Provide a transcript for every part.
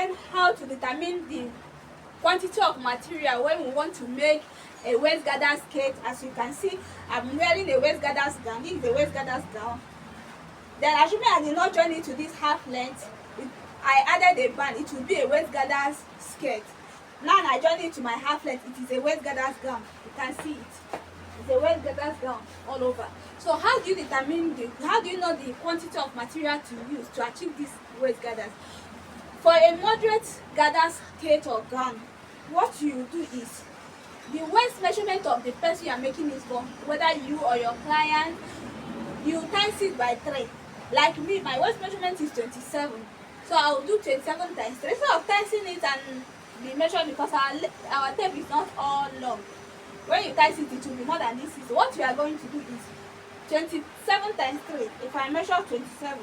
learn how to determine the quantity of material when we want to make a waist gather skirt. As you can see, I'm wearing a waist gather gown. This is a waist gather gown. Then assuming I did not join it to this half length, I added a band, it will be a waist gather skirt. Now I join it to my half length, it is a waist gather gown. You can see it. It's a waist gather gown all over. So how do you know the quantity of material to use to achieve this waist gathers? For a moderate gather skirt or gown, what you do is the waist measurement of the person you are making it for, whether you or your client, you times it by 3. Like me, my waist measurement is 27, so I will do 27 times 3 instead of timesing it and be measured, because our tape is not all long. When you times it, it will be more than this. So what we are going to do is 27 times 3. If I measure 27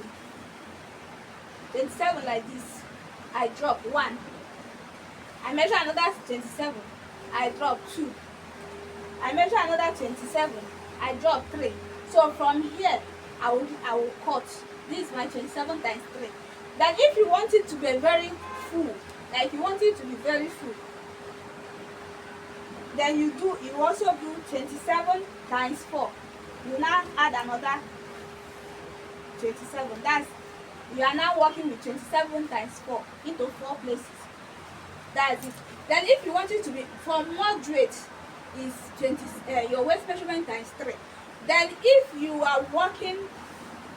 like this, I drop 1. I measure another 27, I drop 2. I measure another 27, I drop 3. So from here, I will cut. This is my 27 times 3. Then if you want it to be very full, like you want it to be very full, then you also do 27 times 4. You now add another 27. You are now working with 27 times 4 into 4 places. That's it. Then if you want it to be for moderate, is your waist measurement times 3. Then if you are working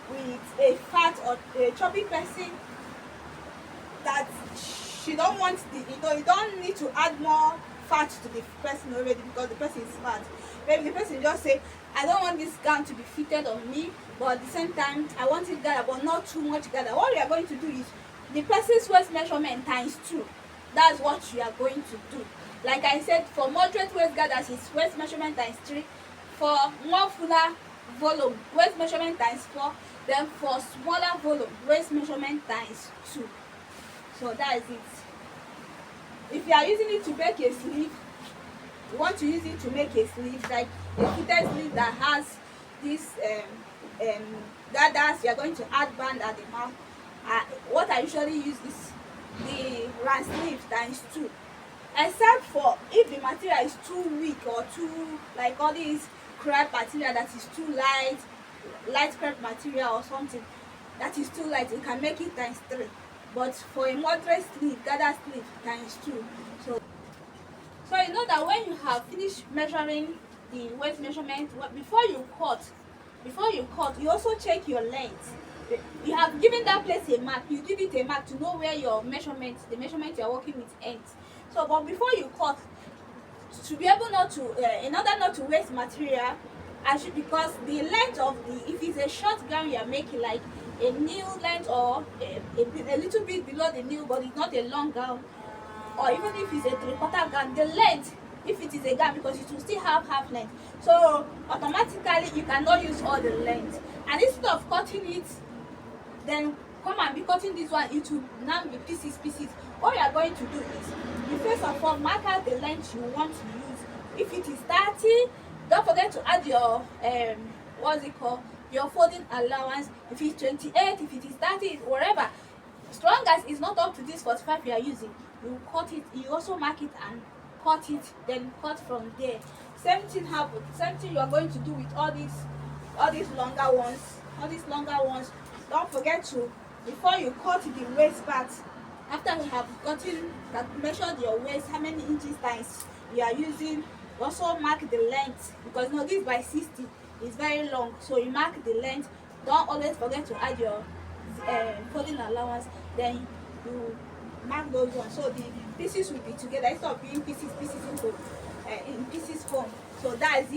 with a fat or a chubby person that she don't want you don't need to add more fat to the person already because the person is fat. Maybe the person just say, I don't want this gown to be fitted on me, but at the same time I want it gather but not too much gather. What we are going to do is the person's waist measurement times 2. That's what you are going to do. Like I said, for moderate waist gathers, it's waist measurement times 3. For more fuller volume, waist measurement times 4. Then for smaller volume, waist measurement times 2. So that is it. If you are using it to make a sleeve, you want to use it to make a sleeve, like a fitted sleeve that has this gathers, you are going to add band at the mouth. What I usually use is the round sleeve times 2. Except for if the material is too weak or too, like all these crepe material that is too light crepe material or something that is too light, you can make it times 3. But for a moderate sleeve, gather sleeve times 2. So you know that when you have finished measuring the waist measurement, before you cut, you also check your length. You have given that place a mark. You give it a mark to know where your measurement, the measurement you are working with, ends. So, but before you cut, to be able not to, in order not to waste material, because the length of if it's a short gown you are making, like a knee length or a little bit below the knee, but it's not a long gown, or even if it's a 3/4 gown, the length, if it is a gown, because it will still have half length, so automatically you cannot use all the length. And instead of cutting it, then come and be cutting this one, it will now be pieces. What you are going to do is, you first of all mark out the length you want to use. If it is 30, don't forget to add your your folding allowance. If it's 28, if it is 30, whatever, as long as it's not up to this 45 you are using, you cut it. You also mark it and cut it, then cut from there. Same thing you are going to do with all these longer ones. Don't forget to, before you cut the waist part, after you have measured your waist, how many inches times you are using, you also mark the length, because this by 60 is very long, so you mark the length. Don't always forget to add your folding allowance, then you mark those ones, so the pieces will be together instead of being pieces into in pieces form. So that is it.